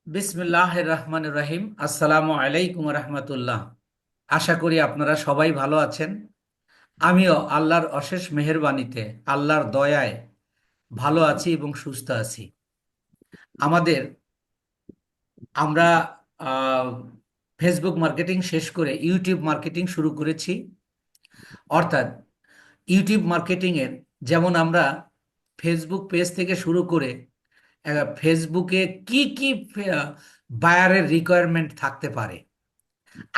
বিসমিল্লাহির রহমানির রহিম। আসসালামু আলাইকুম রহমতুল্লাহ। আশা করি আপনারা সবাই ভালো আছেন। আমিও আল্লাহর অশেষ মেহেরবানিতে, আল্লাহর দয়ায় ভালো আছি এবং সুস্থ আছি। আমাদের আমরা আহ, ফেসবুক মার্কেটিং শেষ করে ইউটিউব মার্কেটিং শুরু করেছি। অর্থাৎ ইউটিউব মার্কেটিংয়ের যেমন আমরা ফেসবুক পেজ থেকে শুরু করে ফেসবুকে কি কি বায়ারের রিকোয়ারমেন্ট থাকতে পারে,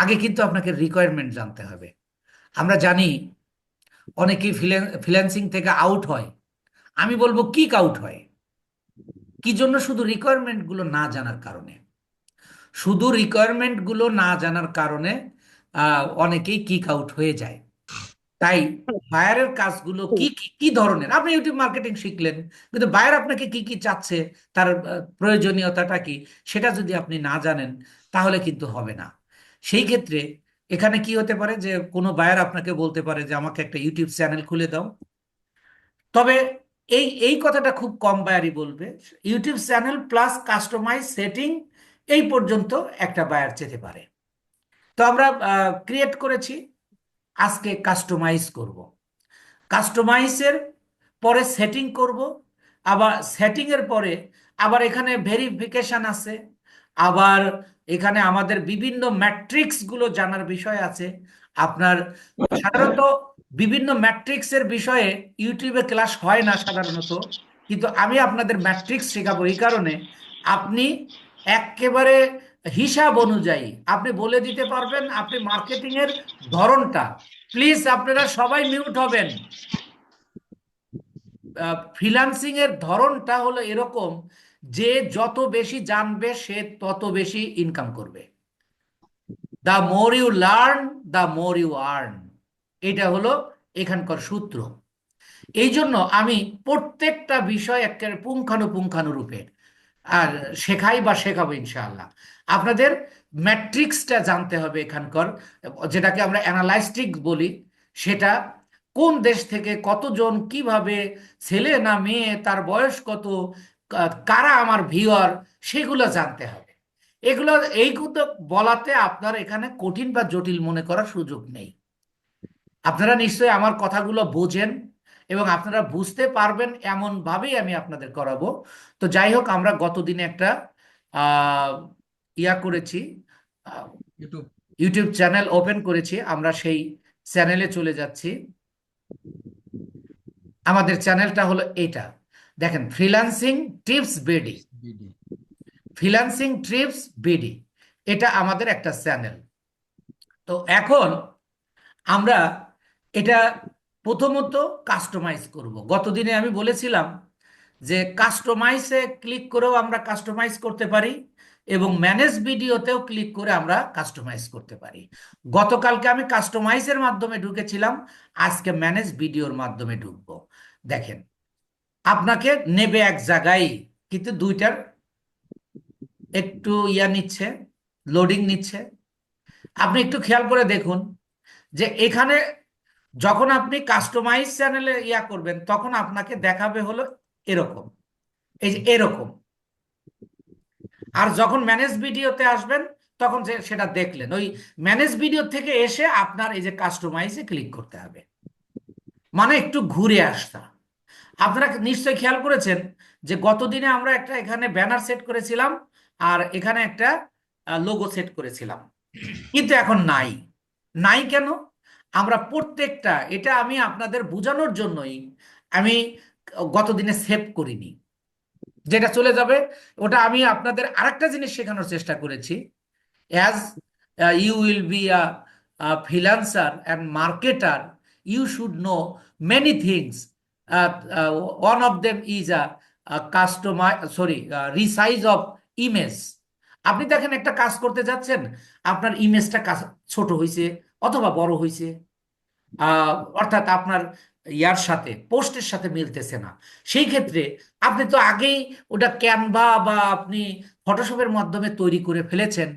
আগে কিন্তু আপনাকে রিকোয়ারমেন্ট জানতে হবে। আমরা জানি অনেকেই ফ্রিল্যান্সিং থেকে আউট হয়। আমি বলবো কিক আউট হয় কি জন্য? শুধু রিকোয়ারমেন্ট গুলো না জানার কারণে। শুধু রিকোয়ারমেন্ট গুলো না জানার কারণে অনেকেই কিক আউট হয়ে যায়। তাই বায়ারের কাজগুলো কি কি কি ধরনের, আপনি ইউটিউব মার্কেটিং শিখলেন, কিন্তু বায়ার আপনাকে কি কি চাচ্ছে, তার প্রয়োজনীয়তাটা কি, সেটা যদি আপনি না জানেন তাহলে কিন্তু হবে না। সেই ক্ষেত্রে এখানে কি হতে পারে যে কোনো বায়ার আপনাকে বলতে পারে যে আমাকে একটা ইউটিউব চ্যানেল খুলে দাও। তবে এই এই কথাটা খুব কম বায়ারই বলবে। YouTube channel plus customise setting এই পর্যন্ত একটা বায়ার যেতে পারে। তো আমরা ক্রিয়েট করেছি, আজকে কাস্টমাইজ করব। কাস্টমাইজের পরে সেটিং করব। আবার সেটিং এর পরে আবার এখানে ভেরিফিকেশন আছে। আবার এখানে আমাদের বিভিন্ন ম্যাট্রিক্স গুলো জানার বিষয় আছে। আপনার সাধারণত বিভিন্ন ম্যাট্রিক্স এর বিষয়ে ইউটিউবে ক্লাস হয় না সাধারণত, কিন্তু আমি আপনাদের ম্যাট্রিক্স শেখাবো এই কারণে আপনি একেবারে হিসাব অনুযায়ী আপনি বলে দিতে পারবেন আপনি মার্কেটিং এর ধরনটা। প্লিজ আপনারা সবাই মিউট হবেন। ফ্রিল্যান্সিং এর ধরনটা হলো এরকম যে যত বেশি জানবে সে তত বেশি ইনকাম করবে। The more you learn, the more you earn. এটা হলো এখানকার সূত্র। এই জন্য আমি প্রত্যেকটা বিষয় একেবারে পুঙ্খানুপুঙ্খানুরূপে আর শেখাই বা শেখাবো ইনশাআল্লাহ। আপনাদের ম্যাট্রিক্সটা জানতে হবে এখানকার, যেটাকে আমরা অ্যানালাইস্টিক্স বলি। সেটা কোন দেশ থেকে কতজন, কিভাবে, ছেলে না মেয়ে, তার বয়স কত, কারা আমার ভিউয়ার, সেগুলো জানতে হবে। এগুলো এইগুলো বলাতে আপনার এখানে কঠিন বা জটিল মনে করার সুযোগ নেই। আপনারা নিশ্চয়ই আমার কথাগুলো বোঝেন এবং আপনারা বুঝতে পারবেন এমন ভাবেই আমি আপনাদের করাবো। তো যাই হোক, আমরা গতদিনে একটা আহ, ইয়া করেছি, ইউটিউব। ইউটিউব চ্যানেল ওপেন করেছি। আমরা সেই চ্যানেলে চলে যাচ্ছি। আমাদের চ্যানেলটা হলো এটা, দেখেন, freelancing tips BD. BD. Freelancing tips BD, এটা আমাদের একটা চ্যানেল। তো এখন আমরা এটা প্রথমত কাস্টমাইজ করব। গতদিনে আমি বলেছিলাম যে কাস্টমাইজে ক্লিক করেও আমরা কাস্টমাইজ করতে পারি এবং ম্যানেজ ভিডিওতেও ক্লিক করে আমরা কাস্টমাইজ করতে পারি। গতকালকে আমি কাস্টমাইজের মাধ্যমে ঢুকেছিলাম, আজকে ম্যানেজ ভিডিওর মাধ্যমে ঢুকবো। দেখেন, আপনাকে নেবে এক জায়গায়, কিন্তু দুইটার একটু ইয়া নিচ্ছে, লোডিং নিচ্ছে। আপনি একটু খেয়াল করে দেখুন যে এখানে যখন আপনি কাস্টমাইজ চ্যানেলে ইয়া করবেন তখন আপনাকে দেখাবে হলো এরকম, এই যে এরকম। আর যখন ম্যানেজ ভিডিওতে আসবেন তখন সেটা দেখলেন, ওই ম্যানেজ ভিডিও থেকে এসে আপনার এই যে কাস্টমাইজে ক্লিক করতে হবে, মানে একটু ঘুরে আসতা। আপনারা নিশ্চয়ই খেয়াল করেছেন যে গতদিনে আমরা একটা এখানে ব্যানার সেট করেছিলাম আর এখানে একটা লোগো সেট করেছিলাম, কিন্তু এখন নাই। নাই কেন? আমরা প্রত্যেকটা, এটা আমি আপনাদের বোঝানোর জন্যই আমি গতদিনে সেভ করিনি। যেটা চলে যাবে ওটা আমি আপনাদের আরেকটা জিনিস শেখানোর চেষ্টা করেছি। As you will be a freelancer and marketer, you should know many things. One of them is customise sorry resize of image. আপনি দেখেন একটা কাজ করতে যাচ্ছেন, আপনার ইমেজটা ছোট হয়েছে অথবা বড় হয়েছে, আহ, অর্থাৎ আপনার ইয়ার সাথে, পোস্টের সাথে মিলতেছে না। সেই ক্ষেত্রে আপনি তো আগেই ওটা ক্যানভা বা আপনি ফটোশপের মাধ্যমে তৈরি করে ফেলেছেন,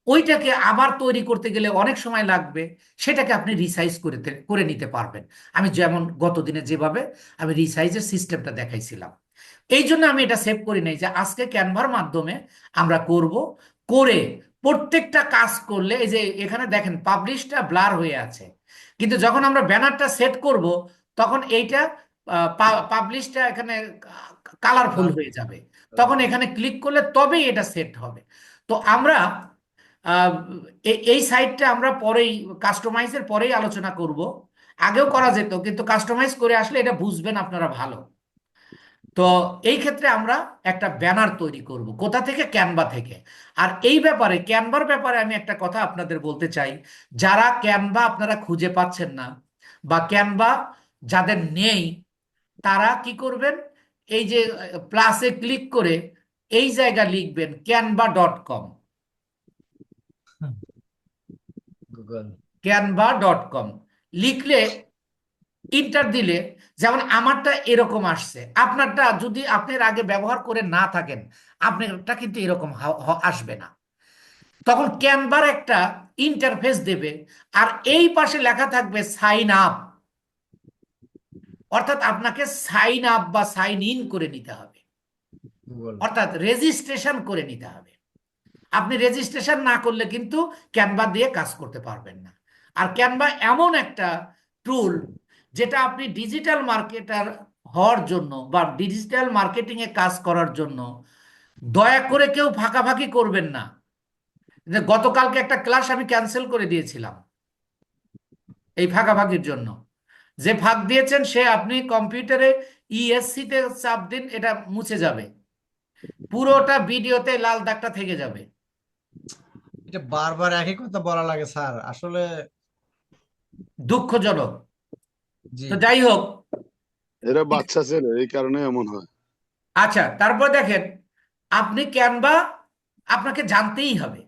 ওইটাকে আবার তৈরি করতে গেলে অনেক সময় লাগবে। সেটাকে আপনি রিসাইজ করে নিতে পারবেন। আমি যেমন গতদিনে যেভাবে আমি রিসাইজের সিস্টেমটা দেখাইছিলাম, এই জন্য আমি এটা সেভ করি নাই, যে আজকে ক্যানভার মাধ্যমে আমরা করব, করে প্রত্যেকটা কাজ করলে এই যে এখানে দেখেন পাবলিশটা ব্লার হয়ে আছে, কিন্তু যখন আমরা ব্যানারটা সেট করব তখন এইটা পাবলিশটা এখানে কালারফুল লাল। হয়ে যাবে। তখন এখানে ক্লিক করলে তবেই এটা সেট হবে। তো আমরা আহ, এই সাইটটা আমরা পরেই, কাস্টমাইজের পরেই আলোচনা করব। আগেও করা যেত, কিন্তু কাস্টমাইজ করে আসলে এটা বুঝবেন আপনারা ভালো। তো এই ক্ষেত্রে আমরা একটা ব্যানার তৈরি করব কোথা থেকে, ক্যানভা থেকে। আর এই ব্যাপারে, ক্যানভার ব্যাপারে আমি একটা কথা আপনাদের বলতে চাই। যারা ক্যানভা আপনারা খুঁজে পাচ্ছেন না, বা ক্যানভা যাদের নেই, তারা কি করবেন, এই যে প্লাসে ক্লিক করে এই জায়গা লিখবেন canva.com। গুগল। canva.com লিখলে, ইন্টার দিলে, যেমন আমারটা এরকম আসছে, আপনারটা যদি আপনি এর আগে ব্যবহার করে না থাকেন, আপনারটা কিন্তু এরকম আসবে না। তখন ক্যানভার একটা ইন্টারফেস দেবে, আর এই পাশে লেখা থাকবে সাইন আপ, অর্থাৎ আপনাকে সাইন আপ বা সাইন ইন করে নিতে হবে, গুগল। অর্থাৎ রেজিস্ট্রেশন করে নিতে হবে। আপনি রেজিস্ট্রেশন না করলে কিন্তু ক্যানভা দিয়ে কাজ করতে পারবেন না। আর ক্যানভা এমন একটা টুল, যেটা আপনি ডিজিটাল মার্কেটার হওয়ার জন্য বা ডিজিটাল মার্কেটিং এ কাজ করার জন্য দয়া করে কেউ ফাঁকাফাঁকি করবেন না। যে গতকালকে একটা ক্লাস আমি ক্যান্সেল করে দিয়েছিলাম এই ফাঁকাফাঁকির জন্য। যে ফাঁক দিয়েছেন সে, আপনি কম্পিউটারে ইএসসি তে চাপ দিন, এটা মুছে যাবে, পুরোটা ভিডিওতে লাল দাগটা থেকে যাবে। এটা বারবার একই কথা বলা লাগে স্যার, আসলে। দুঃখজনক। জি। তো যাই হোক, এরা বাচ্চা ছেলে, এই কারণে এমন হয়। আচ্ছা, তারপর দেখেন, আপনি ক্যানভা আপনাকে জানতেই হবে,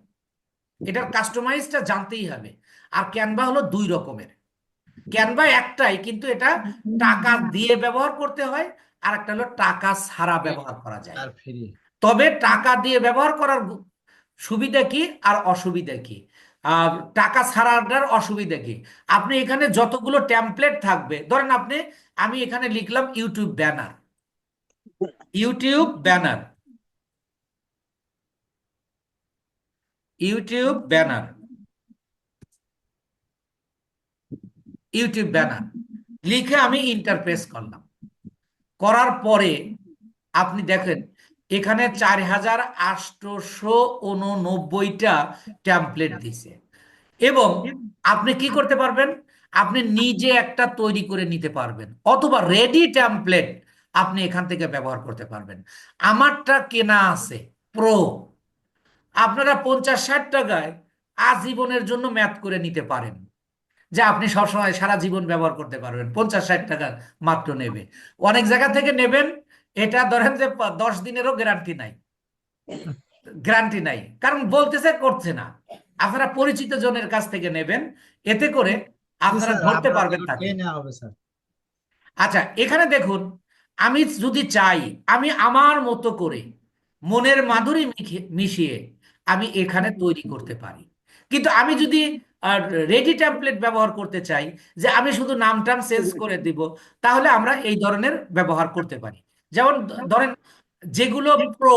এটার কাস্টমাইজটা জানতেই হবে। আর ক্যানভা হলো দুই রকমের। ক্যানভা একটাই, কিন্তু এটা টাকা দিয়ে ব্যবহার করতে হয়, আর একটা হলো টাকা ছাড়া ব্যবহার করা যায়। আর ফ্রি। তবে টাকা দিয়ে ব্যবহার করার সুবিধা কি আর অসুবিধা কি, আর টাকা ছাড়ার অসুবিধা কি, আপনি এখানে যতগুলো টেমপ্লেট থাকবে, ধরেন আপনি, আমি এখানে লিখলাম YouTube banner, YouTube banner, YouTube banner, YouTube banner লিখে আমি ইন্টারপ্রেস করলাম। করার পরে আপনি দেখেন এখানে 4889টা টেমপ্লেট দিছে। এবং আপনি কি করতে পারবেন, আপনি নিজে একটা তৈরি করে নিতে পারবেন, অথবা রেডি টেমপ্লেট আপনি এখান থেকে ব্যবহার করতে পারবেন। আমারটা কেনা আছে প্রো, আপনারা 50-60 টাকায় আজীবনের জন্য ম্যাথ করে নিতে পারেন, যে আপনি সবসময় সারা জীবন ব্যবহার করতে পারবেন, 50-60 টাকা মাত্র নেবে। অনেক জায়গা থেকে নেবেন, এটা ধরেন যে 10 দিনেরও গ্যারান্টি নাই, গ্যারান্টি নাই, কারণ বলতেছে করছে না। আপনারা পরিচিত জনের কাছ থেকে নেবেন, এতে করে জি আপনারা স্যার, ধরতে আপনার পারবেন থেকে তাকে। খেয়ে নেওয়া হবে স্যার। আচ্ছা, এখানে দেখুন, আমি যদি চাই, আমি আমার মতো করে মনের মাধুরী মিশিয়ে আমি এখানে তৈরি করতে পারি। কিন্তু আমি যদি রেডি টেমপ্লেট ব্যবহার করতে চাই, যে আমি শুধু নাম টাম চেঞ্জ করে দিব, তাহলে আমরা এই ধরনের ব্যবহার করতে পারি। যেমন ধরেন, যেগুলো প্রো,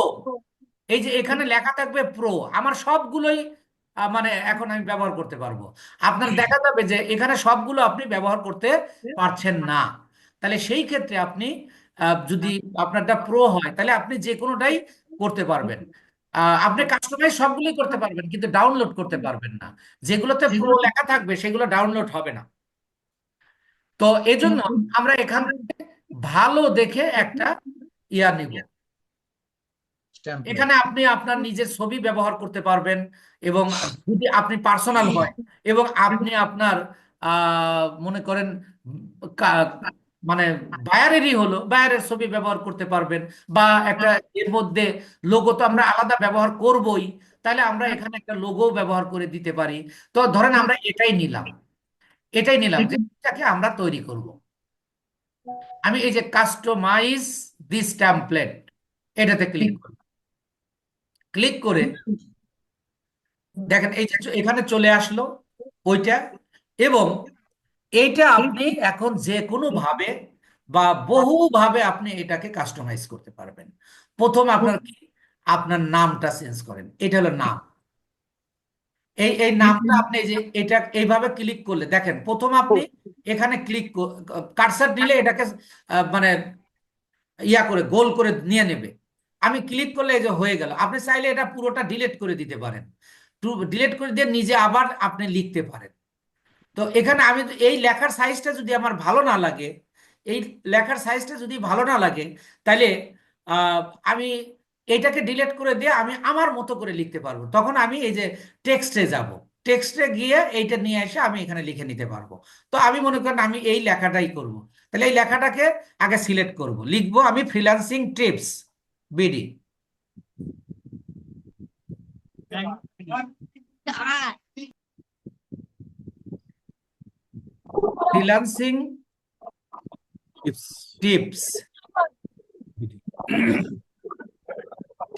এই যে এখানে লেখা থাকবে প্রো, আমার সবগুলোই মানে এখন আমি ব্যবহার করতে পারবো। আপনার দেখা যাবে যে এখানে সবগুলো আপনি ব্যবহার করতে পারছেন না। তাহলে সেই ক্ষেত্রে আপনি যদি আপনারটা প্রো হয়, তাহলে আপনি যে কোনোটাই করতে পারবেন। আপনি কাস্টমাইজ সবগুলোই করতে পারবেন, কিন্তু ডাউনলোড করতে পারবেন না। যেগুলোতে প্রো লেখা থাকবে সেগুলো ডাউনলোড হবে না। তো এজন্য আমরা এখান থেকে ভালো দেখে একটা ইয়া নিব। স্ট্যাম্পলেট। এখানে আপনি আপনার নিজের ছবি ব্যবহার করতে পারবেন, এবং যদি আপনি পার্সোনাল হয়, এবং আপনি আপনার মনে করেন কা- মানে বায়ারেরই হলো, বায়ারের ছবি ব্যবহার করতে পারবেন। বা একটা এর মধ্যে লোগো তো আমরা আলাদা ব্যবহার করবই, তাহলে আমরা এখানে একটা লোগো ব্যবহার করে দিতে পারি। তো ধরেন আমরা এটাই নিলাম, এটাই নিলাম যে এটাকে আমরা তৈরি করব। আমি এই যে কাস্টমাইজ দিস টেমপ্লেট, এটাতে ক্লিক করি, ক্লিক করে দেখেন এই যে এখানে চলে আসলো ওইটা। এবং এইটা আপনি এখন যে কোনো ভাবে বা বহুভাবে আপনি এটাকে কাস্টমাইজ করতে পারবেন। প্রথম আপনার কি, আপনার নামটা চেঞ্জ করেন, এটা হলো নাম। এই নামটা আপনি এই যে এটা এইভাবে ক্লিক করলে দেখেন, প্রথম আপনি এখানে ক্লিক কার্সার দিলে এটাকে মানে ইয়া করে গোল করে নিয়ে নেবে। আমি ক্লিক করলে এই যে হয়ে গেল। আপনি চাইলে এটা পুরোটা ডিলিট করে দিতে পারেন, ডিলিট করে দিয়ে নিজে আবার আপনি লিখতে পারেন। তো এখানে আমি এই লেখার সাইজটা যদি আমার ভালো না লাগে, এই লেখার সাইজটা যদি ভালো না লাগে, তাহলে আহ, আমি এইটাকে ডিলিট করে দিয়ে আমি আমার মতো করে লিখতে পারবো। তখন আমি এই যে টেক্সটে যাব, টেক্সটে গিয়ে এইটা নিয়ে এসে আমি এখানে লিখে নিতে পারবো। তো আমি মনে করেন আমি এই লেখাটাই করব। তাহলে এই লেখাটাকে আগে সিলেক্ট করব, লিখবো আমি freelancing tips BD, freelancing Tips. Tips,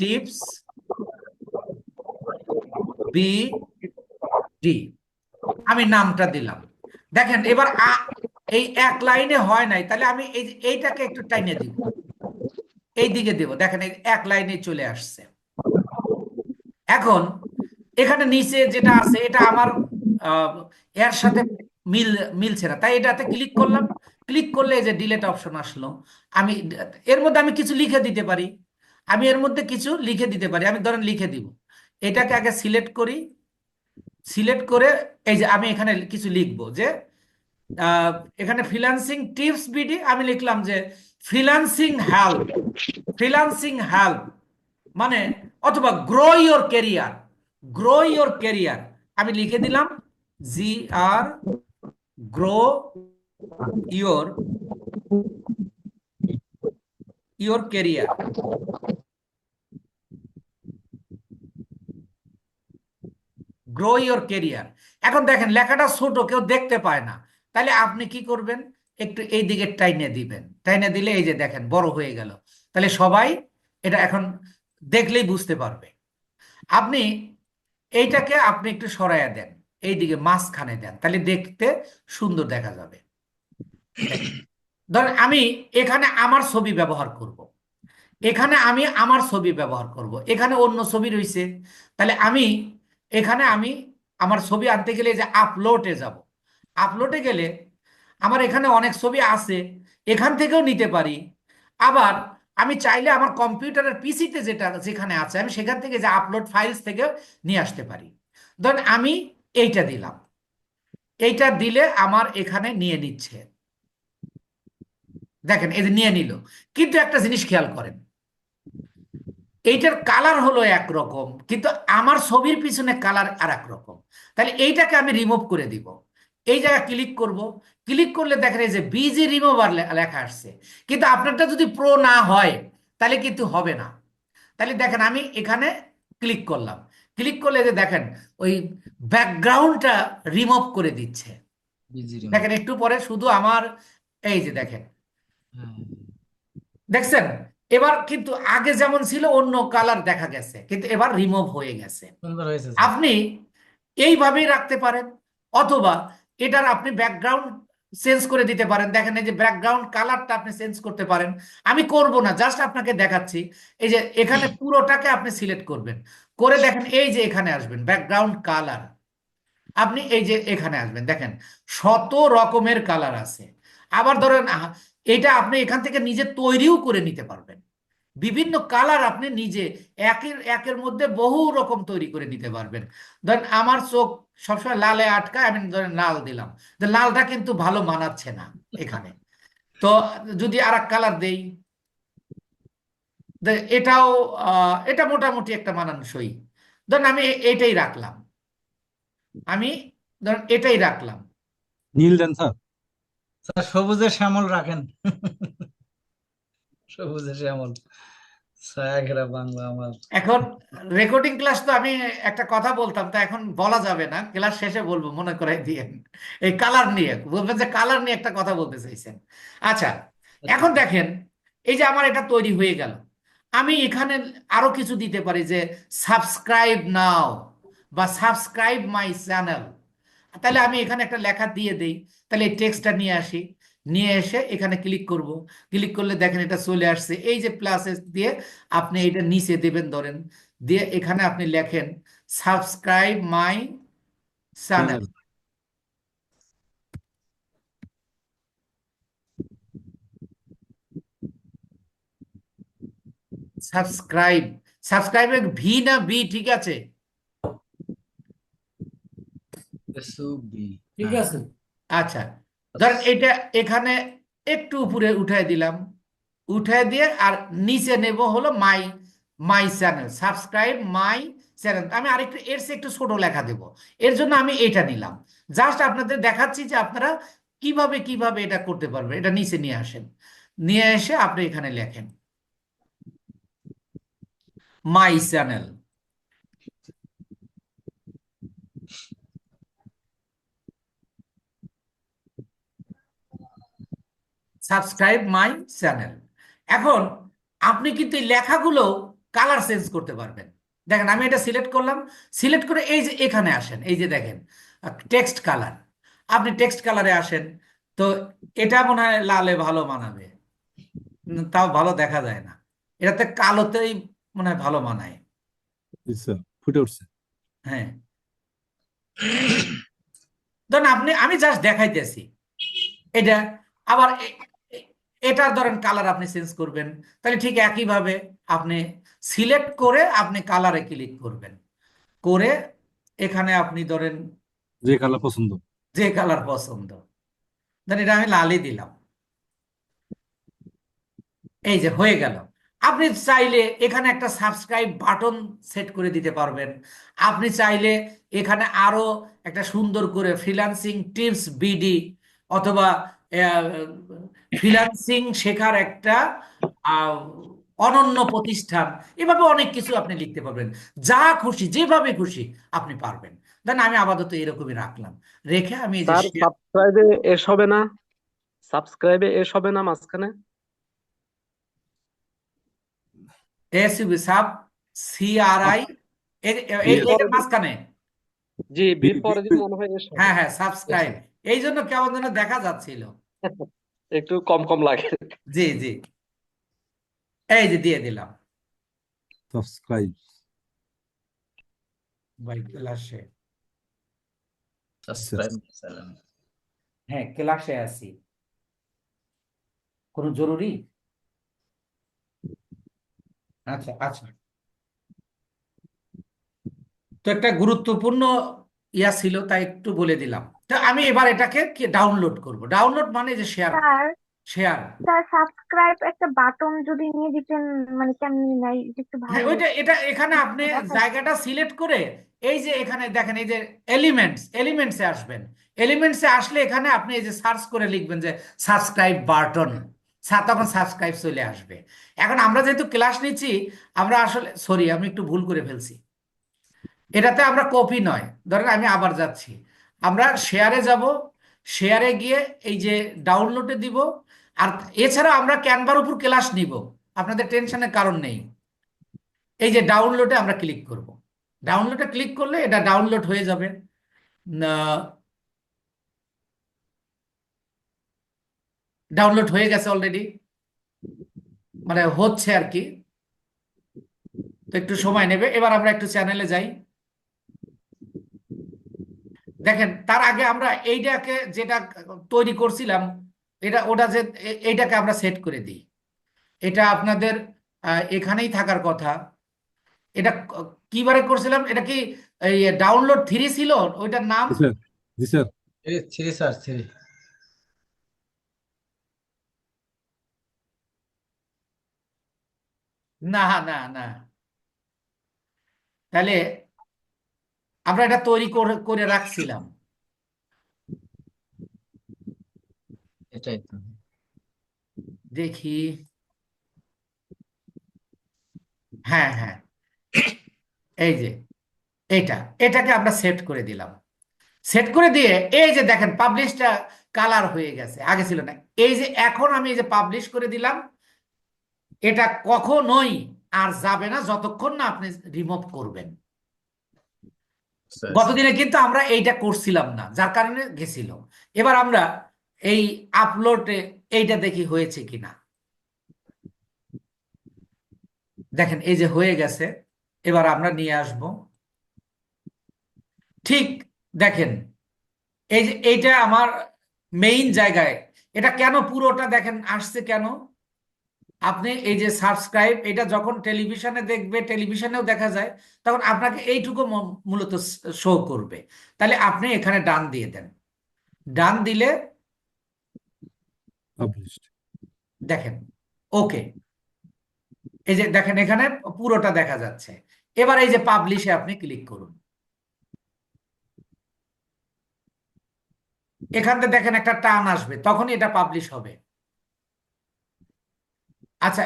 tips BD, আমি নামটা দিলাম। দেখেন এবার এই এক লাইনে হয় নাই, তাহলে আমি এইটাকে একটু টাইনে দিব, এই দিকে দেব, দেখেন এই এক লাইনে চলে আসছে। এখন এখানে নিচে যেটা আছে এটা আমার আহ, এর সাথে মিল মিলছে না, তাই এটাতে ক্লিক করলাম। ক্লিক করলে এই যে ডিলেট অপশন আসলো। আমি এর মধ্যে আমি কিছু লিখে দিতে পারি, আমি এর মধ্যে কিছু লিখে দিতে পারি। আমি ধরেন লিখে দিব, এটাকে আগে সিলেক্ট করি। সিলেক্ট করে এই যে আমি এখানে কিছু লিখবো যে আহ, এখানে ফ্রিল্যান্সিং টিপস বিডি, আমি লিখলাম যে ফ্রিল্যান্সিং হেল্প, ফ্রিল্যান্সিং হেল্প মানে, অথবা grow your career, grow your career আমি লিখে দিলাম। GR, grow your, your career, grow your career. এখন দেখেন লেখাটা ছোট, কেউ দেখতে পায় না, তাহলে আপনি কি করবেন, একটু এই দিকে টাইনে দিবেন, টাইনে দিলে এই যে দেখেন বড় হয়ে গেল। তাহলে সবাই এটা এখন দেখলেই বুঝতে পারবে। আপনি এইটাকে আপনি একটু সরাইয়া দেন, এইদিকে মাঝখানে দেন, তাহলে দেখতে সুন্দর দেখা যাবে। ধরেন আমি এখানে আমার ছবি ব্যবহার করব, এখানে আমি আমার ছবি ব্যবহার করব, এখানে অন্য ছবি রয়েছে, তাহলে আমি এখানে আমি আমার ছবি আনতে গেলে যে আপলোডে যাব, আপলোডে গেলে আমার এখানে অনেক ছবি আছে, এখান থেকেও নিতে পারি। আবার আমি চাইলে আমার কম্পিউটারের পিসিতে যেটা যেখানে আছে আমি সেখান থেকে যে আপলোড ফাইলস থেকে নিয়ে আসতে পারি। ধরেন আমি এইটা দিলাম, এইটা দিলে আমার এখানে নিয়ে নিচ্ছে, দেখেন এই যে নিয়ে নিল। কিন্তু একটা জিনিস খেয়াল করেন, এইটার কালার হলো একরকম কিন্তু আমার ছবির পিছনে কালার আর এক রকম। তাহলে এইটাকে আমি রিমুভ করে দিব। এই জায়গায় ক্লিক করব, ক্লিক করলে দেখেন এই যে বিজি রিমুভার লেখা আসছে। কিন্তু আপনারটা যদি প্রো না হয় তাহলে কিন্তু হবে না। তাহলে দেখেন আমি এখানে ক্লিক করলাম, ক্লিক করলে যে দেখেন ওই ব্যাকগ্রাউন্ডটা রিমুভ করে দিচ্ছে। Busy remove. দেখেন একটু পরে শুধু আমার এই যে দেখেন, দেখছেন এবার কিন্তু আগে যেমন ছিল অন্য কালার দেখা গেছে, কিন্তু এবার রিমুভ হয়ে গেছে। সুন্দর হয়েছে স্যার। আপনি এইভাবেই রাখতে পারেন, অথবা এটার আপনি ব্যাকগ্রাউন্ড চেঞ্জ করে দিতে পারেন। দেখেন এই যে ব্যাকগ্রাউন্ড কালারটা আপনি চেঞ্জ করতে পারেন। আমি করব না, জাস্ট আপনাকে দেখাচ্ছি। এই যে এখানে পুরোটাকে আপনি সিলেক্ট করবেন, করে দেখেন এই যে এখানে আসবেন ব্যাকগ্রাউন্ড কালার, আপনি এই যে এখানে আসবেন, দেখেন শত রকমের কালার আছে। আবার ধরেন এটা আপনি এখান থেকে নিজে তৈরিও করে নিতে পারবেন। বিভিন্ন কালার আপনি নিজে একের একের মধ্যে বহু রকম তৈরি করে নিতে পারবেন। ধরেন আমার চোখ সবসময় লালে আটকায়, আমি ধরেন লাল দিলাম, যে লালটা কিন্তু ভালো মানাচ্ছে না এখানে, তো যদি আর এক কালার দেই, এটাও এটা মোটামুটি একটা মানানসই। ধরেন আমি এটাই রাখলাম, আমি ধরেন এটাই রাখলাম। নীল দেন স্যার। স্যার সবুজের শ্যামল রাখেন। সবুজের শ্যামল, ছায়াঘেরা বাংলা আমার। এখন রেকর্ডিং ক্লাস তো আমি একটা কথা বলতাম, তা এখন বলা যাবে না, ক্লাস শেষে বলবো, মনে করাই দিয়েন। এই কালার নিয়ে বলবেন যে কালার নিয়ে একটা কথা বলতে চাইছেন। আচ্ছা, এখন দেখেন এই যে আমার এটা তৈরি হয়ে গেল। আমি এখানে আরো কিছু দিতে পারি যে সাবস্ক্রাইব নাও বা সাবস্ক্রাইব মাই চ্যানেল। তাহলে আমি এখানে একটা লেখা দিয়ে দেই, তাহলে এই টেক্সটটা নিয়ে আসি, নিয়ে এসে এখানে ক্লিক করব। ক্লিক করলে দেখেন এটা চলে আসছে, এই যে প্লাস দিয়ে আপনি এটা নিচে দেবেন ধরেন, দিয়ে এখানে আপনি লেখেন subscribe my channel. Channel. Subscribe, সাবস্ক্রাইবের ভি না বি, ঠিক আছে? এসওবি ঠিক হ্যাঁ আছে, আচ্ছা। ধরেন এটা এখানে একটু উপরে উঠাই দিলাম, উঠাই দিয়ে আর নিচে নেব হলো my, my channel, subscribe my channel. আমি আরেকটু এর চেয়ে একটু ছোট লেখা দেব, এর জন্য আমি এটা নিলাম। জাস্ট আপনাদের দেখাচ্ছি যে আপনারা কিভাবে কিভাবে এটা করতে পারবেন। এটা নিচে নিয়ে আসেন, নিয়ে এসে আপনি এখানে লেখেন মাই চ্যানেল। Subscribe my channel. এখন আপনি কিন্তু এই লেখাগুলো কালার চেঞ্জ করতে পারবেন। দেখেন আমি এটা সিলেক্ট করলাম, সিলেক্ট করে এই যে এখানে আসেন, এই যে দেখেন টেক্সট কালার, আপনি টেক্সট কালারে আসেন। তো এটা মনে হয় লালে ভালো মানাবে, তাও ভালো দেখা যায় না, এটাতে কালোতেই মনে হয় ভালো মানায়। জি স্যার, ফুটে উঠছে। হ্যাঁ, ধরেন আপনি, আমি জাস্ট দেখাইতেছি এটা। আবার এটার ধরেন কালার আপনি চেঞ্জ করবেন, তাহলে ঠিক একইভাবে আপনি সিলেক্ট করে আপনি কালারে ক্লিক করবেন, করে এখানে আপনি ধরেন যে কালার পছন্দ। যে কালার পছন্দ, ধরেন এটা আমি লালই দিলাম, এই যে হয়ে গেল। আপনি চাইলে এখানে একটা সাবস্ক্রাইব বাটন সেট করে দিতে পারবেন। আপনি চাইলে এখানে আরো একটা সুন্দর করে ফ্রিল্যান্সিং টিপস বিডি, অথবা ফ্রিল্যান্সিং শেখার একটা আহ, অনন্য প্রতিষ্ঠান, এভাবে অনেক কিছু আপনি লিখতে পারবেন। যা খুশি যেভাবে খুশি আপনি পারবেন। দেন আমি আপাতত এরকমই রাখলাম, রেখে আমি এই যে স্যার সাবস্ক্রাইবে এস হবে না? সাবস্ক্রাইবে এস হবে না মাঝখানে? এসইউবি সাব, সিআরআই, বির এইটার পরে মাঝখানে। জি, বির পরে যদি মনে হয় এস হবে। হ্যাঁ হ্যাঁ, সাবস্ক্রাইব, এই জন্য কেমন যেন দেখা যাচ্ছিল। একটু কম কম লাগে। জি জি, এই যে দিয়ে দিলাম সাবস্ক্রাইব। ভাই ক্লাসে। সাবস্ক্রাইব চ্যানেল হ্যাঁ ক্লাসে আছি, কোনো জরুরি? আচ্ছা আচ্ছা, তো একটা গুরুত্বপূর্ণ ইয়া ছিল তাই একটু বলে দিলাম। তো আমি এবার এটাকে কি ডাউনলোড করব, ডাউনলোড মানে যে share, sir share. Sir subscribe একটা বাটন যদি নিয়ে দিতেন, মানে কেমনি নাই, এটা একটু হ্যাঁ ভালো ওইটা, হতো। এটা এখানে আপনি দেখাই। জায়গাটা সিলেক্ট করে এই যে এখানে দেখেন এই যে এলিমেন্টস, এলিমেন্টসে আসবেন। এলিমেন্টসে আসলে এখানে আপনি এই যে সার্চ করে লিখবেন যে সাবস্ক্রাইব বাটন, তখন সাবস্ক্রাইব চলে আসবে। এখন আমরা যেহেতু ক্লাস নিচ্ছি, আমরা আসলে সরি আমি একটু ভুল করে ফেলছি, এটাতে আমরা কপি নয়। ধরেন আমি আবার যাচ্ছি, আমরা শেয়ারে যাব, শেয়ারে গিয়ে এই যে ডাউনলোডে দিব। আর এছাড়া আমরা ক্যানভার উপর ক্লাস নিব, আপনাদের টেনশনের কারণ নেই। এই যে ডাউনলোডে আমরা ক্লিক করব, ডাউনলোডে ক্লিক করলে এটা ডাউনলোড হয়ে যাবে। ডাউনলোড হয়ে গেছে অলরেডি, মানে হচ্ছে আর কি, তো একটু সময় নেবে। এবার আমরা একটু চ্যানেলে যাই। দেখেন তার আগে আমরা এইটাকে যেটা তৈরি করছিলাম, এটা ওটা যে এইটাকে আমরা সেট করে দিই। এটা আপনাদের এখানেই থাকার কথা। এটা কিবারে করছিলাম, এটা কি এই ডাউনলোড থ্রি ছিল ওইটার নাম? জি স্যার। জি স্যার। থ্রি স্যার থ্রি না না না, তাহলে আমরা এটা তৈরি করে করে রাখছিলাম। এটাই তো দেখি, হ্যাঁ হ্যাঁ, এই যে এটা, এটাকে আমরা সেট করে দিলাম। সেট করে দিয়ে এই যে দেখেন পাবলিশটা কালার হয়ে গেছে, আগে ছিল না। এই যে এখন আমি এই যে পাবলিশ করে দিলাম, এটা কখনোই আর যাবে না যতক্ষণ না আপনি রিমুভ করবেন। স্যার গতদিনে কিন্তু আমরা এইটা করছিলাম না, যার কারণে গেছিল। এবার আমরা এই আপলোডে এইটা দেখি হয়েছে কিনা। দেখেন এই যে হয়ে গেছে। এবার আমরা নিয়ে আসব। ঠিক দেখেন এই যে এইটা আমার মেইন জায়গায়। এটা কেন পুরোটা দেখেন আসছে কেন? আপনি এই যে সাবস্ক্রাইব, এটা যখন টেলিভিশনে দেখবে, টেলিভিশনেও দেখা যায়, তখন আপনাকে এইটুকু মূলত শো করবে। তাহলে আপনি এখানে ডান দিয়ে দেন। ডান দিলে পাবলিশড। দেখেন ওকে, এই যে দেখেন এখানে পুরোটা দেখা যাচ্ছে। এবার এই যে পাবলিশে আপনি ক্লিক করুন। এখান থেকে দেখেন একটা টান আসবে, তখনই এটা পাবলিশ হবে। আচ্ছা,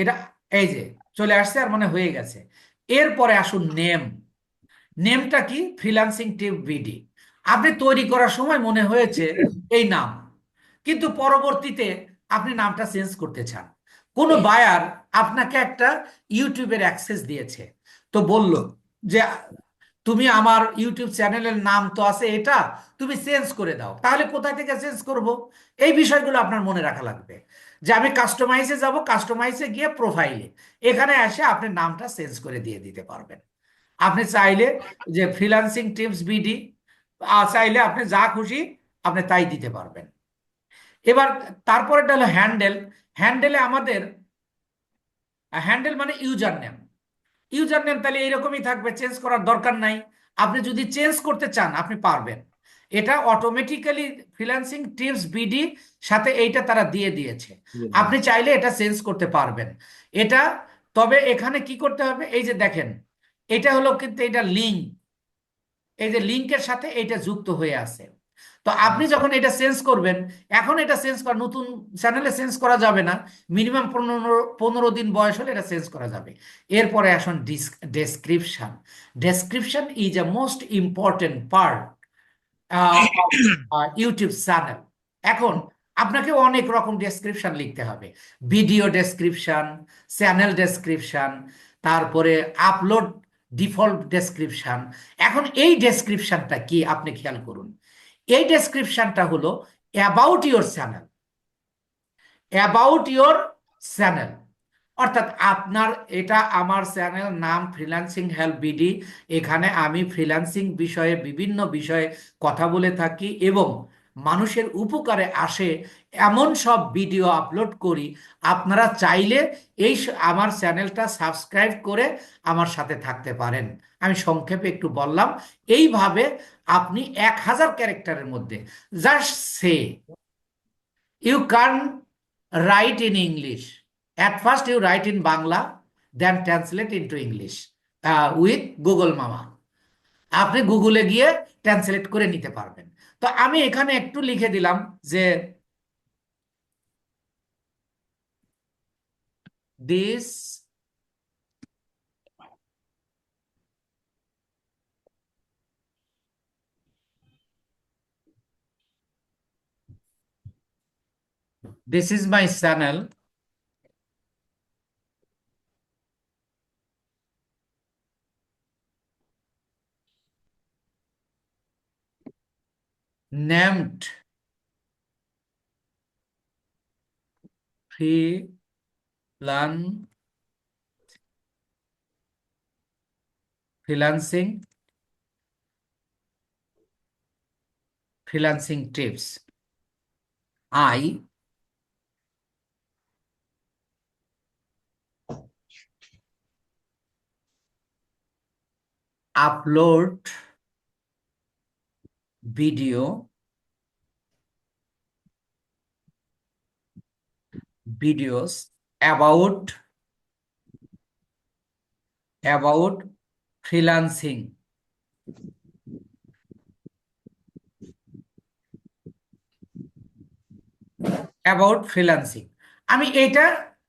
এটা এই যে চলে আসছে আর মনে হয়ে গেছে। এরপরে আসুন নেম। নেমটা কি? ফ্রিল্যান্সিং টিপ বিডি। আপনি তৈরি করার সময় মনে হয়েছে এই নাম, কিন্তু পরবর্তীতে আপনি নামটা চেঞ্জ করতে চান। কোনো বায়ার আপনাকে একটা ইউটিউবের অ্যাক্সেস দিয়েছে, তো বলল যে তুমি আমার ইউটিউব চ্যানেলের নাম তো আছে এটা, তুমি চেঞ্জ করে দাও। তাহলে কোথায় থেকে চেঞ্জ করব? এই বিষয়গুলো আপনার মনে রাখা লাগবে। যে আমি কাস্টমাইজে যাব, কাস্টমাইজে গিয়ে প্রোফাইলে এখানে এসে আপনি নামটা চেঞ্জ করে দিয়ে দিতে পারবেন। আপনি চাইলে যে ফ্রিল্যান্সিং টিপস বিডি, চাইলে আপনি যা খুশি আপনি তাই দিতে পারবেন। এবার তারপরেটা হলো হ্যান্ডেল। হ্যান্ডেলে আমাদের হ্যান্ডেল মানে ইউজার নেম। ইউজার নেম তাহলে এইরকমই থাকবে, চেঞ্জ করার দরকার নাই। আপনি যদি চেঞ্জ করতে চান আপনি পারবেন। এটা অটোমেটিক্যালি ফ্রিল্যান্সিং টিপস বিডি সাথে এইটা তারা দিয়ে দিয়েছে। আপনি চাইলে এটা চেঞ্জ করতে পারবেন। এটা তবে এখানে কি করতে হবে, এই যে দেখেন এটা হলো কিন্তু এটা লিঙ্ক, এই যে লিঙ্কের সাথে এটা যুক্ত হয়ে আছে। তো আপনি যখন এটা চেঞ্জ করবেন, এখন এটা চেঞ্জ করা নতুন চ্যানেলে চেঞ্জ করা যাবে না। মিনিমাম 15 দিন বয়স হলে এটা চেঞ্জ করা যাবে। এরপরে আসুন description. Description is a most important part YouTube channel. এখন আপনাকে অনেক রকম ডেসক্রিপশন লিখতে হবে। ভিডিও ডেসক্রিপশন, চ্যানেল ডেসক্রিপশন, তারপরে আপলোড ডিফল্ট ডেসক্রিপশন। এখন এই ডেসক্রিপশনটা কি আপনি খেয়াল করুন। এই ডেসক্রিপশনটা হলো about your channel. About your channel অর্থাৎ আপনার, এটা আমার চ্যানেল নাম ফ্রিল্যান্সিং হেল্প বিডি। এখানে আমি ফ্রিল্যান্সিং বিষয়ে বিভিন্ন বিষয়ে কথা বলে থাকি এবং মানুষের উপকারে আসে এমন সব ভিডিও আপলোড করি। আপনারা চাইলে আমার চ্যানেলটা সাবস্ক্রাইব করে আমার সাথে থাকতে পারেন। আমি সংক্ষেপে একটু বললাম। এইভাবে আপনি 1000 ক্যারেক্টারের মধ্যে just say you can write in English. At first, you write in Bangla, then translate into English with Google Mama. আপনি গুগলে গিয়ে ট্রান্সলেট করে নিতে পারবেন। তো আমি এখানে একটু লিখে দিলাম যে this this is my channel, named freelancing tips. I upload videos about freelancing. About freelancing আমি এইটা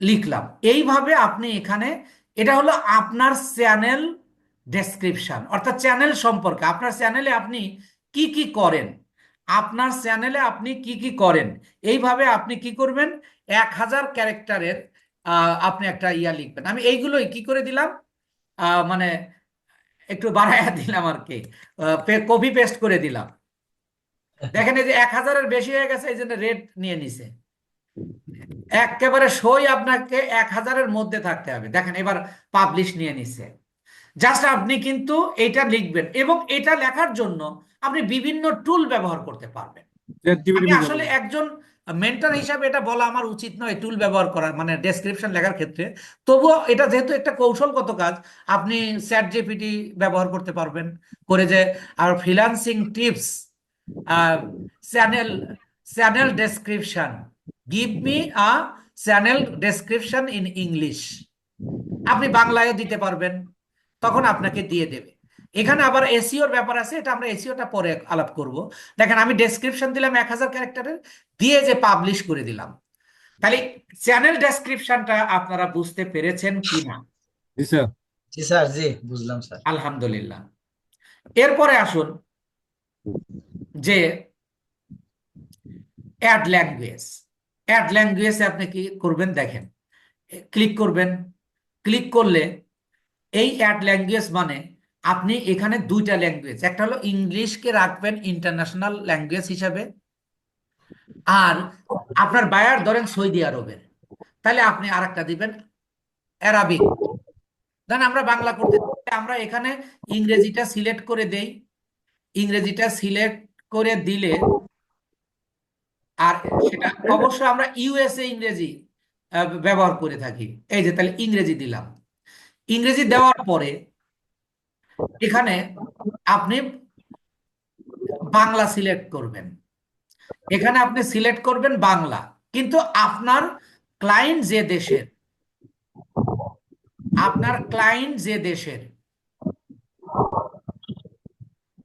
লিখলাম। এইভাবে আপনি এখানে, এটা হলো আপনার চ্যানেল ডেসক্রিপশন, অর্থাৎ চ্যানেল সম্পর্কে, আপনার চ্যানেলে আপনি কি কি করেন, আপনার চ্যানেলে আপনি কি কি করেন। এইভাবে আপনি কি করবেন, 1000 ক্যারেক্টারের আপনি একটা ইয়া লিখবেন। আমি এইগুলোই কি করে দিলাম, মানে একটু বাড়াইয়া দিলাম আর কি, কপি পেস্ট করে দিলাম। দেখেন এই যে 1000-এর বেশি হয়ে গেছে, এই জন্য রেড নিয়ে নিছে। একেবারে সই আপনাকে 1000-এর মধ্যে থাকতে হবে। দেখেন এবার পাবলিশ নিয়ে নিছে। জাস্ট আপনি কিন্তু এটা লিখবেন, এবং এটা লেখার জন্য আপনি বিভিন্ন টুল ব্যবহার করতে পারবেন। চ্যাট জিপিটি আমি ব্যবহার আসলে করুন। একজন মেন্টর হিসাবে এটা বলা আমার উচিত নয়, টুল ব্যবহার করা মানে ডেসক্রিপশন লেখার ক্ষেত্রে। তবুও এটা যেহেতু একটা কৌশলগত কাজ, আপনি চ্যাট জিপিটি ব্যবহার করতে পারবেন করে যে আর freelancing tips, channel channel description, give me a channel description in English, আপনি বাংলায়ও দিতে পারবেন, তখন আপনাকে দিয়ে দেবে। এখানে আবার এসইওর ব্যাপার আছে, এটা আমরা এসইওটা পরে আলাপ করব। দেখেন আমি ডেসক্রিপশন দিলাম 1000 ক্যারেক্টারের, দিয়ে যে পাবলিশ করে দিলাম। তাহলে চ্যানেল ডেসক্রিপশনটা আপনারা বুঝতে পেরেছেন কিনা? জি স্যার। জি স্যার, জি বুঝলাম স্যার। আলহামদুলিল্লাহ। এরপরে আসুন যে অ্যাড ল্যাঙ্গুয়েজ। অ্যাড ল্যাঙ্গুয়েজে আপনি কি করবেন, দেখেন ক্লিক করবেন। ক্লিক করলে এই অ্যাড ল্যাঙ্গুয়েজ মানে আপনি এখানে দুইটা ল্যাঙ্গুয়েজ, একটা হলো ইংলিশকে রাখবেন ইন্টারন্যাশনাল ল্যাঙ্গুয়েজ হিসাবে, আর আপনার বায়ার ধরেন সৌদি আরবের, তাহলে আপনি আরেকটা দিবেন অ্যারাবিক। দেন আমরা বাংলা করতে চাইলে আমরা এখানে ইংরেজিটা সিলেক্ট করে দেই। ইংরেজিটা সিলেক্ট করে দিলে, আর সেটা অবশ্য আমরা ইউএসএ ইংরেজি ব্যবহার করে থাকি। এই যে তাহলে ইংরেজি দিলাম। ইংরেজি দেওয়ার পরে এখানে আপনি বাংলা সিলেক্ট করবেন। এখানে আপনি সিলেক্ট করবেন বাংলা, কিন্তু আপনার ক্লায়েন্ট যে দেশের, আপনার ক্লায়েন্ট যে দেশের,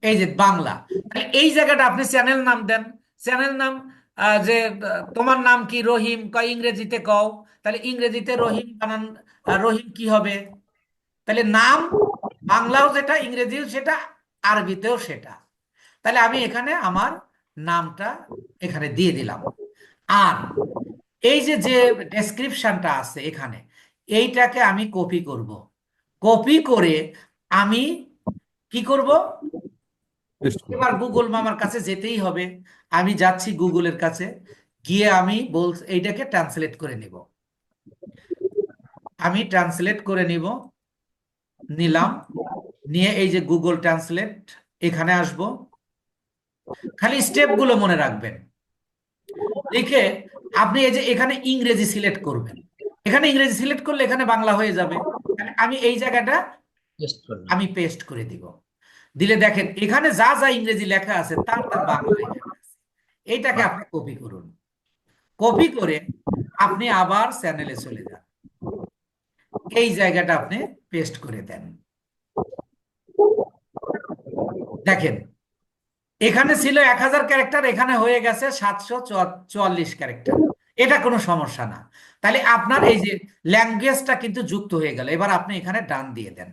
এই যে বাংলা, তাহলে এই জায়গাটা আপনি চ্যানেল নাম দেন। চ্যানেল নাম যে তোমার নাম কি, রহিম, কয় ইংরেজিতে কও, তাহলে ইংরেজিতে রহিম বানান, রহিম কি হবে, তাহলে নাম বাংলাও যেটা, ইংরেজিও সেটা, আরবিতেও সেটা। তাহলে আমি এখানে আমার নামটা এখানে দিয়ে দিলাম। আর এই যে যে ডেসক্রিপশনটা আছে এখানে, এইটাকে আমি কপি করব। কপি করে আমি কি করব, পেস্ট করুন। এবার গুগল মামার কাছে যেতেই হবে। আমি যাচ্ছি গুগলের কাছে, গিয়ে আমি এইটাকে ট্রান্সলেট করে নিব। আমি ট্রান্সলেট করে নিলাম। নিয়ে এই যে গুগল ট্রান্সলেট, এখানে আসব। খালি স্টেপগুলো মনে রাখবেন। লিখে আপনি এই যে এখানে ইংরেজি সিলেক্ট করবেন। এখানে ইংরেজি সিলেক্ট করলে এখানে বাংলা হয়ে যাবে। তাহলে আমি এই জায়গাটা টেস্ট করলাম। আমি পেস্ট করে দিব। দিলে দেখেন এখানে যা যা ইংরেজি লেখা আছে তার তার বাংলা এখানে আছে। এইটাকে আপনি কপি করুন। কপি করে আপনি আবার চ্যানেলে চলে যান। এই জায়গাটা আপনি পেস্ট করে দেন। দেখেন এখানে ছিল 1000 ক্যারেক্টার, এখানে হয়ে গেছে 744 ক্যারেক্টার। এটা কোনো সমস্যা না। তাহলে আপনার এই যে ল্যাঙ্গুয়েজটা কিন্তু যুক্ত হয়ে গেল। এবার আপনি এখানে ডান দিয়ে দেন।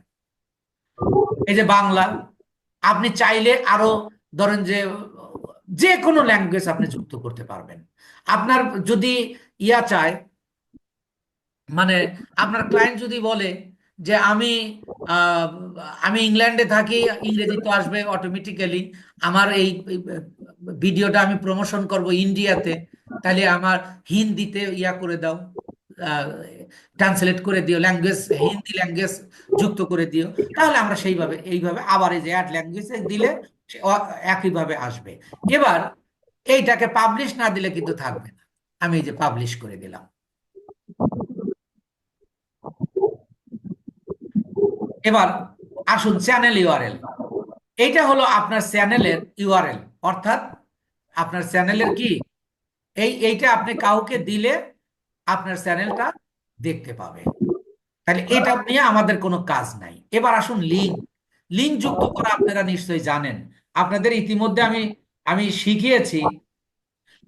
এই যে বাংলা, আপনি চাইলে আরো ধরেন যে যে কোনো ল্যাঙ্গুয়েজ আপনি যুক্ত করতে পারবেন। আপনার যদি ইয়া চায়, মানে আপনার ক্লায়েন্ট যদি বলে যে আহ, আমি ইংল্যান্ডে থাকি, ইংরেজি তো আসবে অটোমেটিক্যালি, আমার এই ভিডিওটা আমি প্রমোশন করব ইন্ডিয়াতে, তাহলে আমার হিন্দিতে ইয়া করে দাও, ট্রান্সলেট করে দিও, ল্যাঙ্গুয়েজ হিন্দি ল্যাঙ্গুয়েজ যুক্ত করে দিও, তাহলে আমরা সেইভাবে এইভাবে আবার এই যে অ্যাড ল্যাঙ্গুয়েজ দিলে একইভাবে আসবে। এবার এইটাকে পাবলিশ না দিলে কিন্তু থাকবে না। আমি এই যে পাবলিশ করে দিলাম। এবার আসুন চ্যানেল ইউআরএল। এইটা হলো আপনার চ্যানেলের ইউআরএল, অর্থাৎ আপনার চ্যানেলের কি, এইটা আপনি কাউকে দিলে আপনার চ্যানেলটা দেখতে পাবে। তাহলে এটা নিয়ে আমাদের কোনো কাজ নাই। এবার আসুন লিঙ্ক। লিঙ্ক যুক্ত করা আপনারা নিশ্চয়ই জানেন। আপনাদের ইতিমধ্যে আমি আমি শিখিয়েছি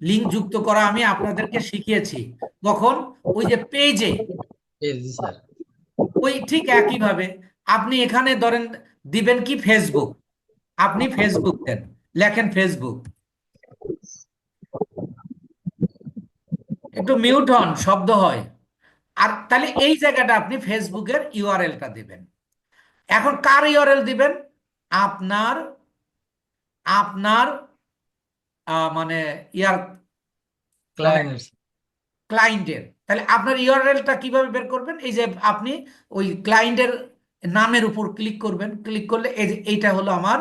লিঙ্ক যুক্ত করা, আমি আপনাদেরকে শিখিয়েছি। কখন, ওই যে পেজে, জি স্যার। ওই ঠিক একইভাবে আপনি এখানে ধরেন দিবেন কি ফেসবুক, আপনি ফেসবুক দেন, লেখেন ফেসবুক। একটু মিউট হন, শব্দ হয়। আর তাহলে এই জায়গাটা আপনি ফেসবুকের ইউআরএলটা দিবেন। এখন কার ইউআরএল দিবেন, আপনার আপনার মানে ইয়ার মানে ক্লায়েন্ট। ক্লায়েন্টের, তাহলে আপনার ইউআরএলটা কিভাবে বের করবেন? এই যে আপনি ওই ক্লায়েন্টের নামের উপর ক্লিক করবেন, ক্লিক করলে এই যে এইটা হলো আমার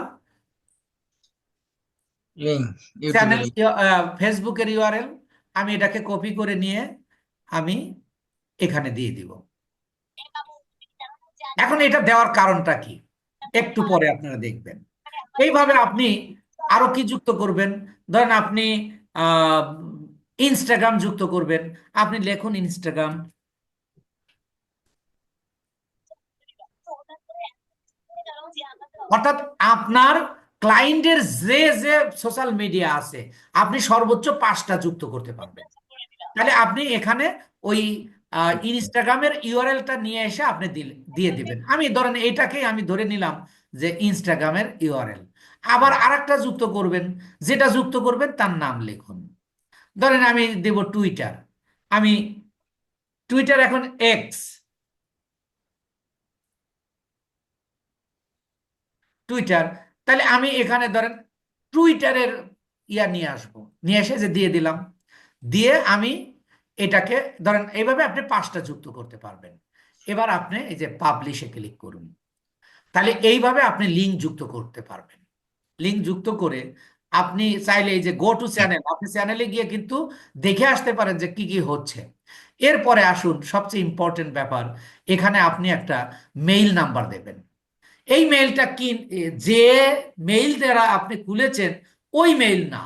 লিঙ্ক, ইউটিউবের চ্যানেল, লিঙ্ক। ফেসবুকের ইউআরএল। আমি এটাকে কপি করে নিয়ে আমি এখানে দিয়ে দিব। এখন এটা দেওয়ার কারণটা কি একটু পরে আপনারা দেখবেন। এইভাবে আপনি আরো কি যুক্ত করবেন? ধরেন আপনি আহ ইনস্টাগ্রাম যুক্ত করবেন, আপনি লিখুন ইনস্টাগ্রাম। অর্থাৎ আপনার ক্লায়েন্টের যে যে সোশ্যাল মিডিয়া আছে আপনি সর্বোচ্চ 5টা যুক্ত করতে পারবেন। তাহলে আপনি এখানে ওই ইনস্টাগ্রামের ইউআরএলটা নিয়ে এসে আপনি দিয়ে দিবেন। আমি ধরেন এইটাকেই আমি ধরে নিলাম যে ইনস্টাগ্রামের ইউআরএল। আবার আরেকটা যুক্ত করবেন, যেটা যুক্ত করবেন তার নাম লিখুন। ধরেন আমি দেব টুইটার। আমি টুইটার এখন এক্স, টুইটার। তাহলে আমি এখানে ধরেন টুইটারের ইয়া নিয়ে আসবো, নিয়ে এসে যে দিয়ে দিলাম। দিয়ে আমি এটাকে ধরেন এইভাবে আপনি 5টা যুক্ত করতে পারবেন। এবার আপনি এই যে পাবলিশে ক্লিক করুন। তাহলে এইভাবে আপনি লিঙ্ক যুক্ত করতে পারবেন। লিঙ্ক যুক্ত করে আপনি চাইলে এই যে গো টু চ্যানেল, আপনি চ্যানেলে গিয়ে কিন্তু দেখে আসতে পারেন যে কি কি হচ্ছে। এরপরে আসুন সবচেয়ে ইম্পর্টেন্ট ব্যাপার, এখানে আপনি একটা মেইল নাম্বার দেবেন। এই মেইলটা কি যে মেইল দ্বারা আপনি খুলেছেন ওই মেইল না,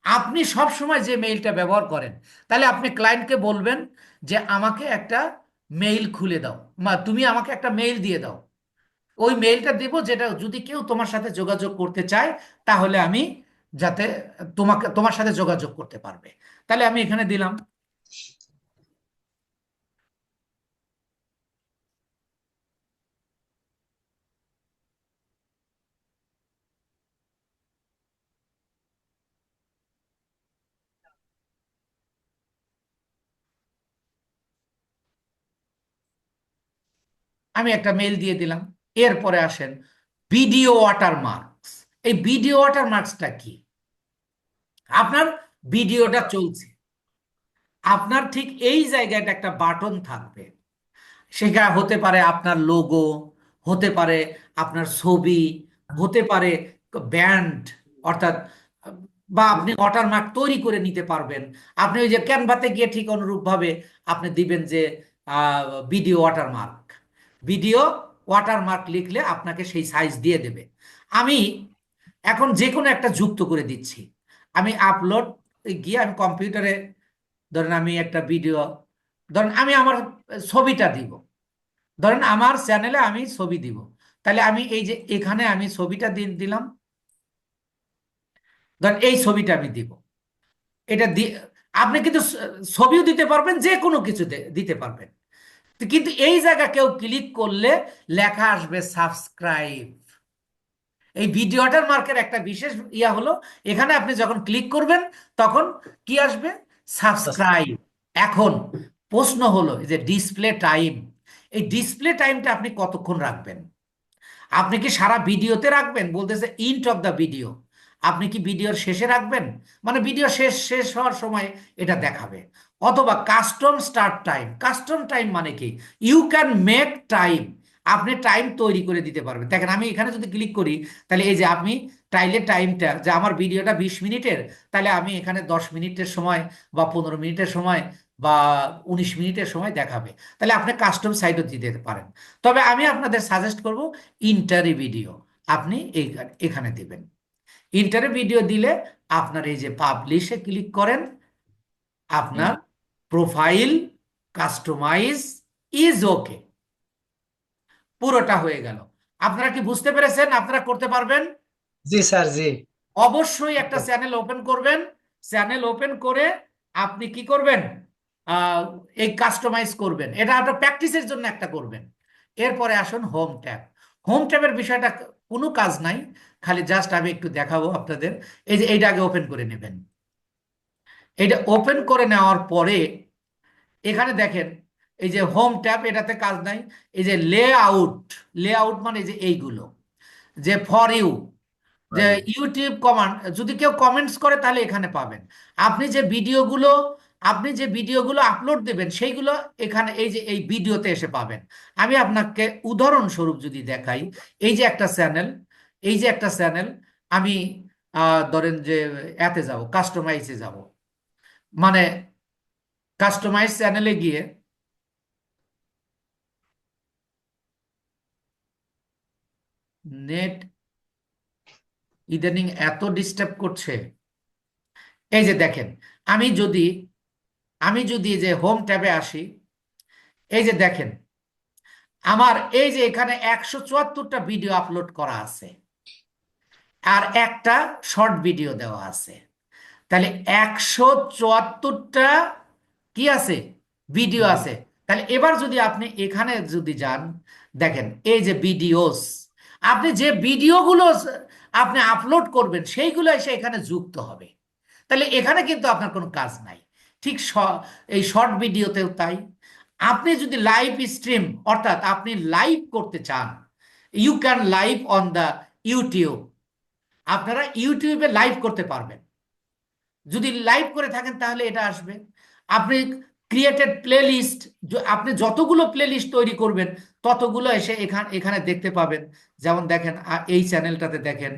আপনি সব সময় যে মেইলটা ব্যবহার করেন। তাহলে আপনি ক্লায়েন্টকে বলবেন যে আমাকে একটা মেইল খুলে দাও, তুমি আমাকে একটা মেইল দিয়ে দাও। ওই মেইলটা দিব যেটা যদি কেউ তোমার সাথে যোগাযোগ করতে চায় তাহলে আমি যাতে তোমার সাথে যোগাযোগ করতে পারবে। তাহলে আমি এখানে দিলাম। আমি একটা মেইল দিয়ে দিলাম। এরপরে আসেন ভিডিও ওয়াটারমার্কস। এই ভিডিও ওয়াটারমার্কসটা কি? আপনার ভিডিওটা চলছে, আপনার ঠিক এই জায়গাটা একটা বাটন থাকবে। সেটা হতে পারে আপনার লোগো, হতে পারে আপনার ছবি, হতে পারে ব্যান্ড, অর্থাৎ বা আপনি ওয়াটারমার্ক তৈরি করে নিতে পারবেন। আপনি ওই যে ক্যানভাতে গিয়ে ঠিক অনুরূপভাবে আপনি দিবেন যে ভিডিও ওয়াটারমার্ক। ভিডিও ওয়াটারমার্ক লিখলে আপনাকে সেই সাইজ দিয়ে দেবে। আমি এখন যে কোনো একটা যুক্ত করে দিচ্ছি। আমি আপলোড গিয়ে আমি কম্পিউটারে ধরেন আমি একটা ভিডিও, ধরেন আমি আমার ছবিটা দিব, ধরেন আমার চ্যানেলে আমি ছবি দিব। তাহলে আমি এই যে এখানে আমি ছবিটা দিলাম, ধরেন এই ছবিটা আমি দিব। এটা দিয়ে আপনি কিন্তু ছবিও দিতে পারবেন, যে কোনো কিছু দিতে পারবেন। কিন্তু এই জায়গা কেউ ক্লিক করলে লেখা আসবে সাবস্ক্রাইব। এই ভিডিও ওয়াটারমার্কের একটা বিশেষ ইয়া হলো, এখানে আপনি যখন ক্লিক করবেন তখন কি আসবে? সাবস্ক্রাইব। এখন প্রশ্ন হলো এই যে ডিসপ্লে টাইম, এই ডিসপ্লে টাইমটা আপনি কতক্ষণ রাখবেন? আপনি কি সারা ভিডিওতে রাখবেন? বলতেছে ইন্ট অফ দ্য ভিডিও। আপনি কি ভিডিওর শেষে রাখবেন, মানে ভিডিও শেষ শেষ হওয়ার সময় এটা দেখাবে? অথবা custom start time. Custom time মানে কি? You can make time. আপনি টাইম তৈরি করে দিতে পারবেন। দেখেন আমি এখানে যদি ক্লিক করি তাহলে এই যে আপনি টাইলে টাইমটা, যে আমার ভিডিওটা 20 মিনিটের, তাহলে আমি এখানে 10 মিনিটের সময় বা 15 মিনিটের সময় বা 19 মিনিটের সময় দেখাবে। তাহলে আপনি কাস্টম সাইটও দিতে পারেন। তবে আমি আপনাদের সাজেস্ট করব ইন্টারে ভিডিও আপনি এখানে দিবেন। ইন্টারে ভিডিও দিলে আপনার এই যে পাবলিশে ক্লিক করেন, আপনার প্রোফাইল কাস্টমাইজ ইজ ওকে পুরোটা হয়ে গেল। আপনারা কি বুঝতে পেরেছেন? আপনারা করতে পারবেন? জি স্যার, জি। অবশ্যই একটা চ্যানেল ওপেন করবেন। চ্যানেল ওপেন করে আপনি কি করবেন? আহ, এই কাস্টমাইজ করবেন। এটা আপনার প্র্যাকটিসের জন্য একটা করবেন। এরপরে আসুন হোম ট্যাব। হোম ট্যাবের বিষয়টা কোনো কাজ নাই, খালি জাস্ট আমি একটু দেখাবো আপনাদের। এই যে এইটা আগে ওপেন করে নেবেন। এটা ওপেন করে নেওয়ার পরে এখানে দেখেন এই যে হোম ট্যাব, এটাতে কাজ নাই। এই যে লে আউট, লে আউট মানে এই যে এইগুলো যে ফর ইউ, যে ইউটিউব কমান্ড, যদি কেউ কমেন্টস করে তাহলে এখানে পাবেন। আপনি যে ভিডিওগুলো আপনি যে ভিডিওগুলো আপলোড দেবেন সেইগুলো এখানে এই যে এই ভিডিওতে এসে পাবেন। আমি আপনাকে উদাহরণস্বরূপ যদি দেখাই, এই যে একটা চ্যানেল, এই যে একটা চ্যানেল, আমি ধরেন যে এতে যাব, কাস্টমাইজে যাব, মানে কাস্টমাইজ চ্যানেলে গিয়ে নেট ইদানিং এত ডিস্টার্ব করছে। এই যে দেখেন, আমি যদি এই যে হোম ট্যাবে আসি, এই যে দেখেন আমার এই যে এখানে 174টা ভিডিও আপলোড করা আছে আর একটা শর্ট ভিডিও দেওয়া আছে। তাহলে 174টা কি আছে, ভিডিও আছে। তাহলে এবার যদি আপনি এখানে যদি যান, দেখেন এই যে ভিডিওস, আপনি যে ভিডিওগুলো আপনি আপলোড করবেন সেইগুলো এসে এখানে যুক্ত হবে। তাহলে এখানে কিন্তু আপনার কোনো কাজ নাই। ঠিক এই শর্ট ভিডিওতেও তাই। আপনি যদি লাইভ স্ট্রিম, অর্থাৎ আপনি লাইভ করতে চান, you can live on the YouTube, আপনারা ইউটিউবে লাইভ করতে পারবেন। যদি লাইভ করে থাকেন তাহলে এটা আসবে। আপনি ক্রিয়েটেড প্লেলিস্ট, আপনি যতগুলো প্লেলিস্ট তৈরি করবেন ততগুলো এসে এখানে দেখতে পাবেন। যেমন দেখেন এই চ্যানেলটাতে দেখেন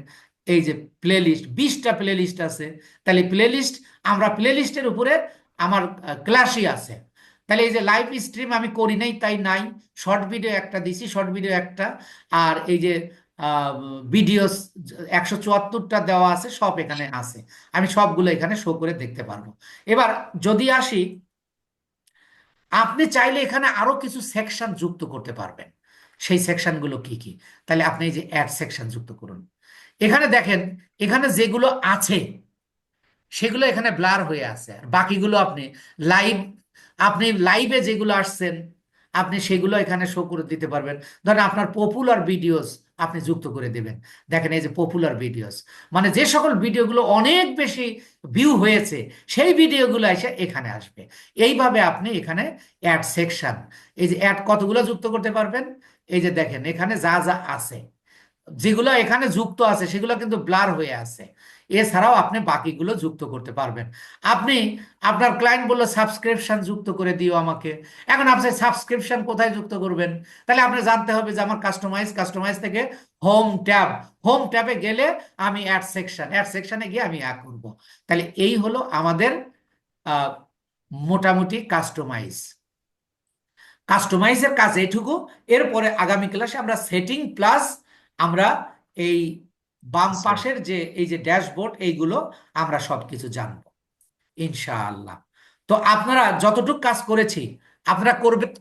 এই যে প্লেলিস্ট, 20টা প্লেলিস্ট আছে। তাহলে প্লেলিস্ট, আমরা প্লেলিস্টের উপরে আমার ক্লাসই আছে। তাহলে এই যে লাইভ স্ট্রিম আমি করি নাই তাই নাই, শর্ট ভিডিও একটা দিছি, শর্ট ভিডিও একটা, আর এই যে ভিডিও 174টা দেওয়া আছে, সব এখানে আছে। আমি সবগুলো এখানে শো করে দেখতে পারবো। এবার যদি আসি, আপনি চাইলে এখানে আরো কিছু সেকশন যুক্ত করতে পারবেন। সেই সেকশনগুলো কি কি? তাহলে আপনি এই যে অ্যাড সেকশন যুক্ত করুন। এখানে দেখেন, এখানে যেগুলো আছে সেগুলো এখানে ব্লার হয়ে আছে, আর বাকিগুলো আপনি লাইভে যেগুলো আসছেন আপনি সেগুলো এখানে শো করে দিতে পারবেন। ধরেন আপনার পপুলার ভিডিওস আপনি যুক্ত করে দেবেন। দেখেন এই যে পপুলার ভিডিওস, মানে যে সকল ভিডিওগুলো অনেক বেশি ভিউ হয়েছে সেই ভিডিওগুলো এসে এখানে আসবে। এইভাবে আপনি এখানে অ্যাড সেকশন, এই যে অ্যাড কতগুলো যুক্ত করতে পারবেন। এই যে দেখেন এখানে যা যা আছে, যেগুলো এখানে যুক্ত আছে সেগুলো কিন্তু ব্লার হয়ে আছে। এছাড়াও আপনি বাকিগুলো যুক্ত করতে পারবেন। আপনি, আপনার ক্লায়েন্ট বললো সাবস্ক্রিপশন যুক্ত করে দিও আমাকে। এখন আপনি সাবস্ক্রিপশন কোথায় যুক্ত করবেন? তাহলে আপনি জানতে হবে যে আমার কাস্টমাইজ থেকে হোম ট্যাবে গেলে আমি অ্যাড সেকশনে গিয়ে আমি করব। তাহলে এই হলো আমাদের মোটামুটি কাস্টমাইজের কাজ এইটুকু। এরপরে আগামী ক্লাসে আমরা সেটিং প্লাস আমরা এই বাম পাশের যে এই যে ড্যাশবোর্ড, এইগুলো আমরা সবকিছু জানবো ইনশাআল্লাহ। তো আপনারা যতটুকু কাজ করেছি আপনারা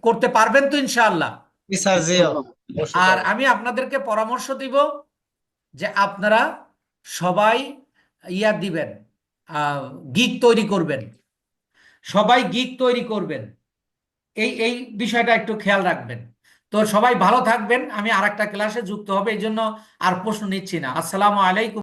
করতে পারবেন তো ইনশাআল্লাহ। জি স্যার, জি অবশ্যই আর পারবো। আমি আপনাদেরকে পরামর্শ দিব যে আপনারা সবাই দিবেন, গিগ তৈরি করবেন, সবাই গিগ তৈরি করবেন। এই বিষয়টা একটু খেয়াল রাখবেন। তো সবাই ভালো থাকবেন। আমি আরেকটা ক্লাসে যুক্ত হবে, এই জন্য আর প্রশ্ন নিচ্ছি না। আসসালামু আলাইকুম।